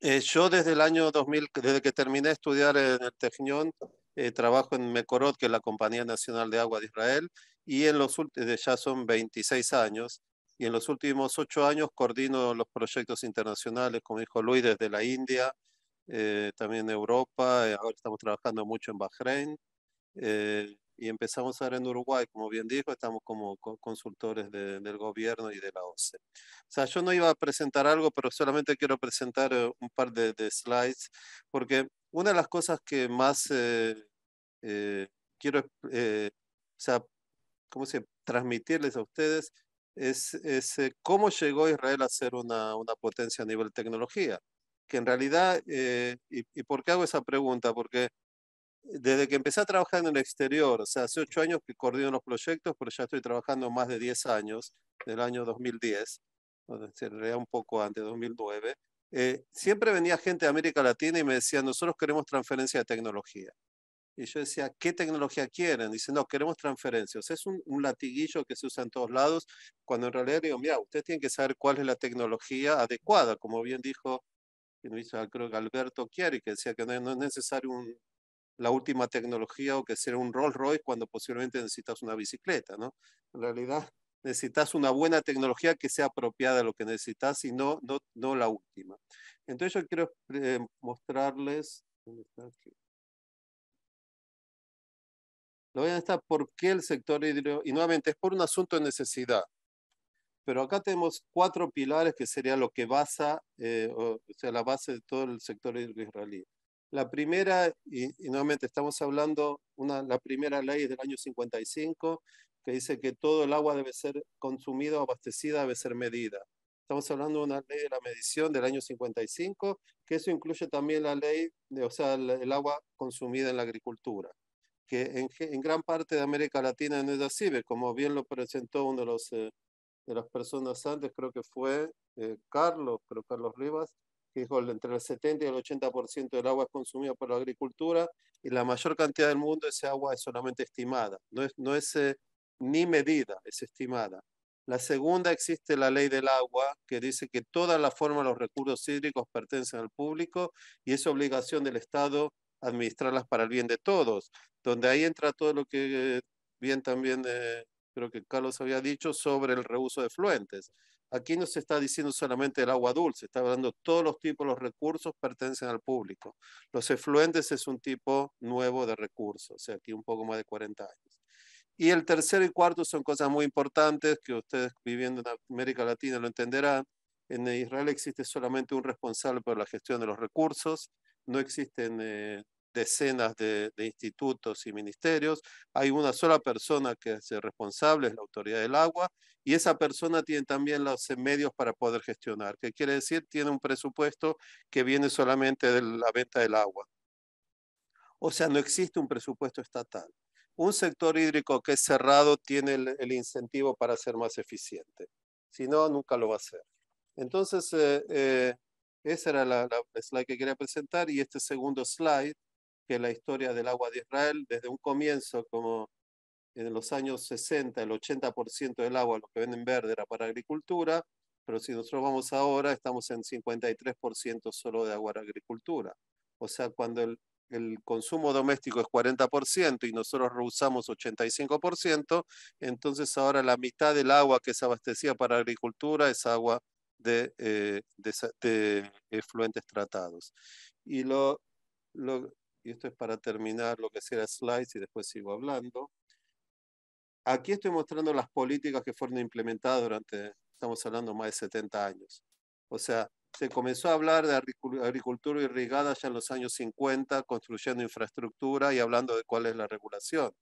Yo desde el año 2000, desde que terminé de estudiar en el Technion, trabajo en Mekorot, que es la Compañía Nacional de Agua de Israel, y ya son 26 años, y en los últimos 8 años coordino los proyectos internacionales, como dijo Luis, desde la India, también en Europa, ahora estamos trabajando mucho en Bahrein, y empezamos ahora en Uruguay, como bien dijo, estamos como consultores del gobierno y de la OCE. O sea, yo no iba a presentar algo, pero solamente quiero presentar un par de slides, porque una de las cosas que más eh, quiero, o sea, ¿cómo se transmitirles a ustedes? Es cómo llegó Israel a ser una potencia a nivel de tecnología. Que en realidad, y por qué hago esa pregunta? Porque desde que empecé a trabajar en el exterior, o sea, hace 8 años que coordino los proyectos, pero ya estoy trabajando más de 10 años, del año 2010, o en realidad un poco antes, 2009. Siempre venía gente de América Latina y me decía, nosotros queremos transferencia de tecnología. Y yo decía, ¿qué tecnología quieren? Dice, no, queremos transferencia. O sea, es un latiguillo que se usa en todos lados, cuando en realidad digo, mira, ustedes tienen que saber cuál es la tecnología adecuada, como bien dijo, creo que Alberto Chiari, que decía que no es necesario la última tecnología o que sea un Rolls Royce cuando posiblemente necesitas una bicicleta, ¿no? En realidad necesitas una buena tecnología que sea apropiada a lo que necesitas y no la última. Entonces yo quiero mostrarles, ¿dónde está aquí? Lo voy a estar por qué el sector hídrico, y nuevamente es por un asunto de necesidad, pero acá tenemos 4 pilares que sería lo que basa, o sea, la base de todo el sector hídrico israelí. La primera, y nuevamente estamos hablando, la primera ley es del año 55, que dice que todo el agua debe ser consumida o abastecida, debe ser medida. Estamos hablando de una ley de la medición del año 55, que eso incluye también la ley, o sea, el agua consumida en la agricultura, que en gran parte de América Latina no es así, como bien lo presentó uno de las personas antes, creo que fue Carlos Rivas, que dijo entre el 70 y el 80% del agua es consumida por la agricultura y la mayor cantidad del mundo ese agua es solamente estimada, no es ni medida, es estimada. La segunda, existe la ley del agua, que dice que todas las formas de los recursos hídricos pertenecen al público y es obligación del Estado administrarlas para el bien de todos, donde ahí entra todo lo que bien también creo que Carlos había dicho sobre el reuso de fluentes. Aquí no se está diciendo solamente el agua dulce, está hablando todos los tipos de los recursos pertenecen al público. Los efluentes es un tipo nuevo de recursos, o sea, aquí un poco más de 40 años. Y el tercero y cuarto son cosas muy importantes que ustedes viviendo en América Latina lo entenderán. En Israel existe solamente un responsable por la gestión de los recursos, no existen decenas de institutos y ministerios, hay una sola persona que es responsable, es la autoridad del agua, y esa persona tiene también los medios para poder gestionar, que quiere decir tiene un presupuesto que viene solamente de la venta del agua. O sea, no existe un presupuesto estatal. Un sector hídrico que es cerrado tiene el incentivo para ser más eficiente. Si no, nunca lo va a hacer. Entonces, esa era la slide que quería presentar y este segundo slide, que es la historia del agua de Israel, desde un comienzo, como en los años 60, el 80% del agua, lo que ven en verde, era para agricultura, pero si nosotros vamos ahora, estamos en 53% solo de agua para agricultura. O sea, cuando el consumo doméstico es 40% y nosotros reusamos 85%, entonces ahora la mitad del agua que es abastecida para agricultura es agua de efluentes tratados. Y, y esto es para terminar lo que será slides y después sigo hablando. Aquí estoy mostrando las políticas que fueron implementadas durante, estamos hablando, más de 70 años. O sea, se comenzó a hablar de agricultura irrigada ya en los años 50, construyendo infraestructura y hablando de cuál es la regulación.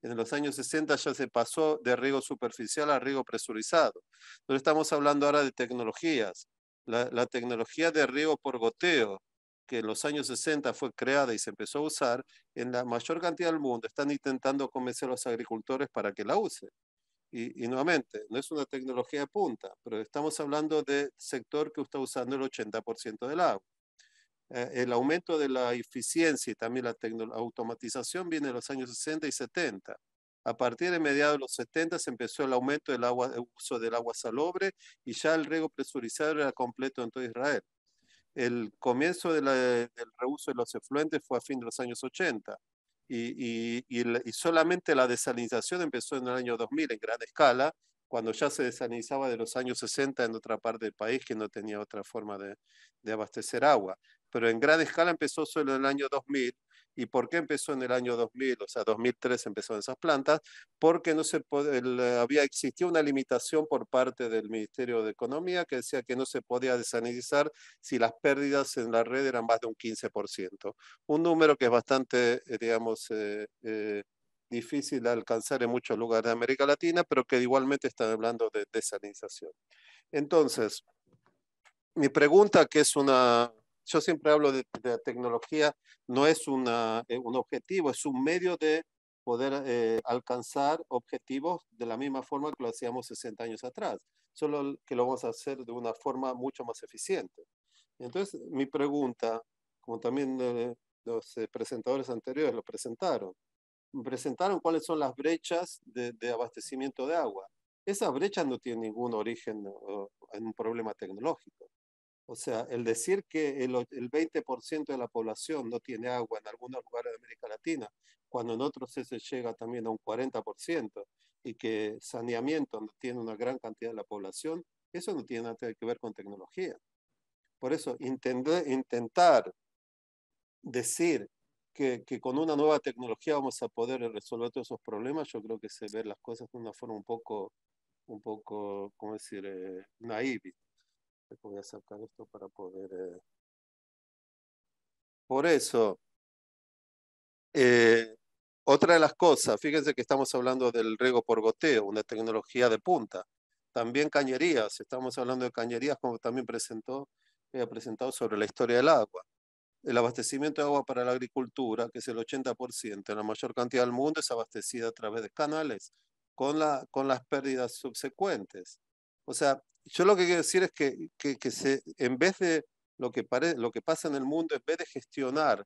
En los años 60 ya se pasó de riego superficial a riego presurizado. Entonces estamos hablando ahora de tecnologías. La tecnología de riego por goteo, que en los años 60 fue creada y se empezó a usar, en la mayor cantidad del mundo están intentando convencer a los agricultores para que la usen. Y nuevamente, no es una tecnología de punta, pero estamos hablando del sector que está usando el 80% del agua. El aumento de la eficiencia y también la automatización viene de los años 60 y 70. A partir de mediados de los 70 se empezó el aumento del uso del agua salobre y ya el riego presurizado era completo en todo Israel. el comienzo del reuso de los efluentes fue a fin de los años 80 y solamente la desalinización empezó en el año 2000 en gran escala, cuando ya se desalinizaba de los años 60 en otra parte del país que no tenía otra forma de abastecer agua. Pero en gran escala empezó solo en el año 2000. ¿Y por qué empezó en el año 2000? O sea, 2003 empezaron esas plantas, porque no se había existido una limitación por parte del Ministerio de Economía que decía que no se podía desalinizar si las pérdidas en la red eran más de un 15%. Un número que es bastante, digamos, difícil de alcanzar en muchos lugares de América Latina, pero que igualmente están hablando de desalinización. Entonces, mi pregunta, que es una, yo siempre hablo de la tecnología, no es un objetivo, es un medio de poder alcanzar objetivos de la misma forma que lo hacíamos 60 años atrás, solo que lo vamos a hacer de una forma mucho más eficiente. Entonces, mi pregunta, como también los presentadores anteriores lo presentaron, me presentaron cuáles son las brechas de abastecimiento de agua. Esas brechas no tienen ningún origen en un problema tecnológico. O sea, el decir que el 20% de la población no tiene agua en algunos lugares de América Latina, cuando en otros se llega también a un 40%, y que saneamiento no tiene una gran cantidad de la población, eso no tiene nada que ver con tecnología. Por eso, intentar decir que con una nueva tecnología vamos a poder resolver todos esos problemas, yo creo que se ven las cosas de una forma ¿cómo decir?, naive. Voy a sacar esto para poder... Por eso, eh, otra de las cosas, fíjense que estamos hablando del riego por goteo, una tecnología de punta. También cañerías, estamos hablando de cañerías como también he presentado sobre la historia del agua. El abastecimiento de agua para la agricultura, que es el 80%, la mayor cantidad del mundo, es abastecida a través de canales, con las pérdidas subsecuentes. O sea, yo lo que quiero decir es en vez de lo que pasa en el mundo, en vez de gestionar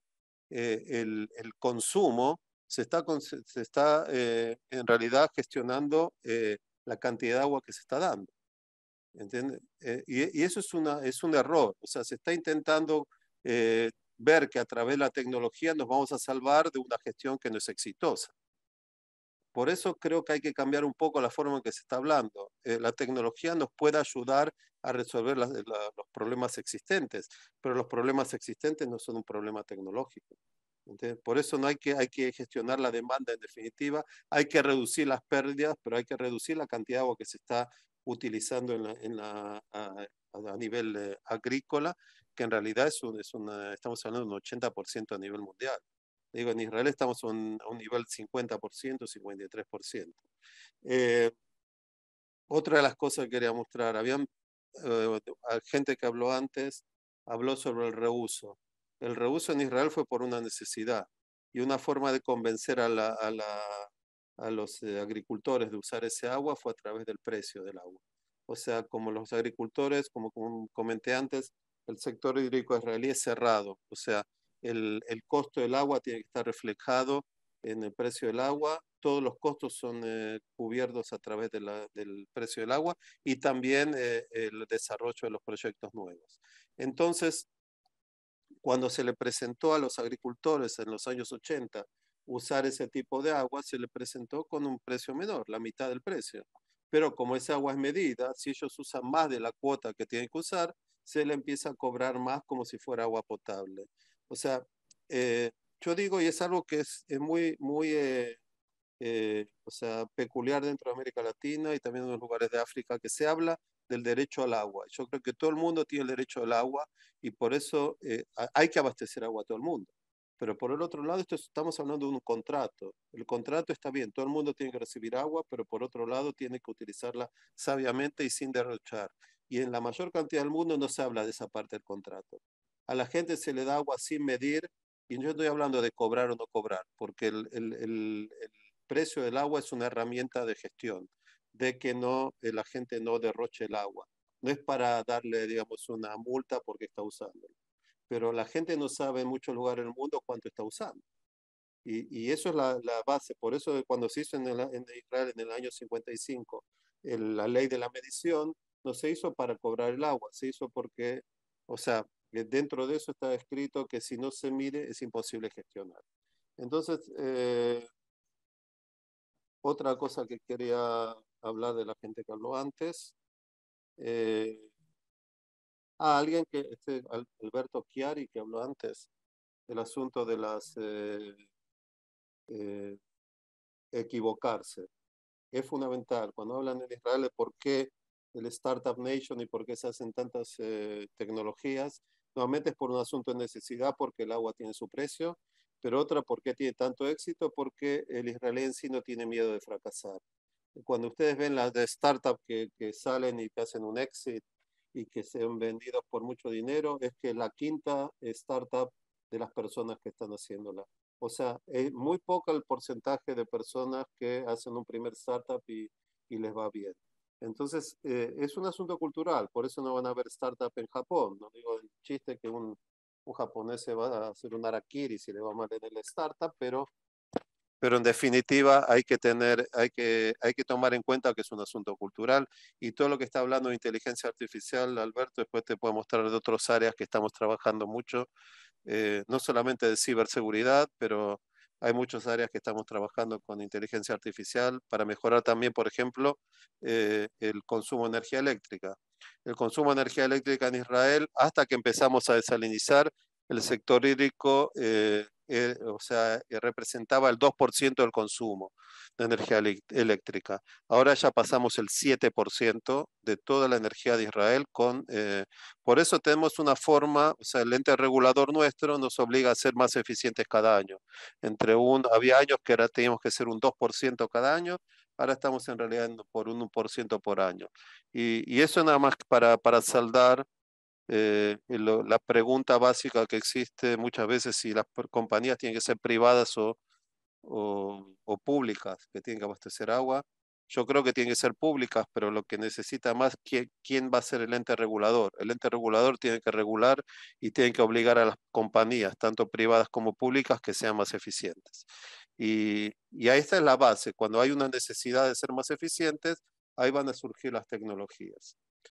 el consumo, se está en realidad gestionando la cantidad de agua que se está dando. ¿Entiendes? Y eso es un error. O sea, se está intentando ver que a través de la tecnología nos vamos a salvar de una gestión que no es exitosa. Por eso creo que hay que cambiar un poco la forma en que se está hablando. La tecnología nos puede ayudar a resolver los problemas existentes, pero los problemas existentes no son un problema tecnológico. ¿Entiendes? Por eso no hay que gestionar la demanda en definitiva, hay que reducir las pérdidas, pero hay que reducir la cantidad de agua que se está utilizando a nivel agrícola, que en realidad estamos hablando de un 80% a nivel mundial. Digo, en Israel estamos a un nivel 50%, 53%. Eh, Otra de las cosas que quería mostrar, eh, gente que habló antes, habló sobre el reuso. El reuso en Israel fue por una necesidad y una forma de convencer a los agricultores de usar ese agua fue a través del precio del agua. O sea, como los agricultores, como comenté antes, el sector hídrico israelí es cerrado. O sea, el costo del agua tiene que estar reflejado en el precio del agua. Todos los costos son cubiertos a través del precio del agua y también el desarrollo de los proyectos nuevos. Entonces, cuando se le presentó a los agricultores en los años 80 usar ese tipo de agua, se le presentó con un precio menor, la mitad del precio. Pero como esa agua es medida, si ellos usan más de la cuota que tienen que usar, se le empieza a cobrar más como si fuera agua potable. O sea, yo digo, y es algo que es muy o sea, peculiar dentro de América Latina y también en los lugares de África, que se habla del derecho al agua. Yo creo que todo el mundo tiene el derecho al agua y por eso hay que abastecer agua a todo el mundo. Pero por el otro lado, estamos hablando de un contrato. El contrato está bien, todo el mundo tiene que recibir agua, pero por otro lado tiene que utilizarla sabiamente y sin derrochar. Y en la mayor cantidad del mundo no se habla de esa parte del contrato. A la gente se le da agua sin medir, y yo estoy hablando de cobrar o no cobrar, porque el precio del agua es una herramienta de gestión, de que la gente no derroche el agua. No es para darle, digamos, una multa porque está usando, pero la gente no sabe en muchos lugares del mundo cuánto está usando. Y eso es la base. Por eso cuando se hizo en Israel en el año 55 la ley de la medición, no se hizo para cobrar el agua, se hizo porque, o sea, dentro de eso está escrito que si no se mide es imposible gestionar. Entonces, otra cosa que quería hablar de la gente que habló antes, eh, alguien que, Alberto Chiari, que habló antes, el asunto de las eh, equivocarse. Es fundamental. Cuando hablan en Israel de por qué el Startup Nation y por qué se hacen tantas tecnologías, nuevamente es por un asunto de necesidad, porque el agua tiene su precio, pero otra, ¿por qué tiene tanto éxito? Porque el israelí en sí no tiene miedo de fracasar. Cuando ustedes ven las de startup que salen y que hacen un exit y que se han vendido por mucho dinero, es que la quinta startup de las personas que están haciéndola. O sea, es muy poco el porcentaje de personas que hacen un primer startup y les va bien. Entonces, es un asunto cultural, por eso no van a ver startup en Japón. No digo el chiste que un japonés se va a hacer un harakiri si le va mal en el startup, pero en definitiva hay que tomar en cuenta que es un asunto cultural y todo lo que está hablando de inteligencia artificial, Alberto, después te puedo mostrar de otras áreas que estamos trabajando mucho, no solamente de ciberseguridad, pero hay muchas áreas que estamos trabajando con inteligencia artificial para mejorar también, por ejemplo, el consumo de energía eléctrica. El consumo de energía eléctrica en Israel, hasta que empezamos a desalinizar, el sector hídrico, o sea, representaba el 2% del consumo de energía eléctrica. Ahora ya pasamos el 7% de toda la energía de Israel por eso tenemos una forma, o sea, el ente regulador nuestro nos obliga a ser más eficientes cada año. Había años que teníamos que ser un 2% cada año, ahora estamos en realidad por un 1% por año. Y eso nada más para saldar la pregunta básica que existe muchas veces si las compañías tienen que ser privadas o públicas, que tienen que abastecer agua. Yo creo que tienen que ser públicas, pero lo que necesita más, ¿quién va a ser el ente regulador? El ente regulador tiene que regular y tiene que obligar a las compañías, tanto privadas como públicas, que sean más eficientes. Y ahí está la base. Cuando hay una necesidad de ser más eficientes, ahí van a surgir las tecnologías.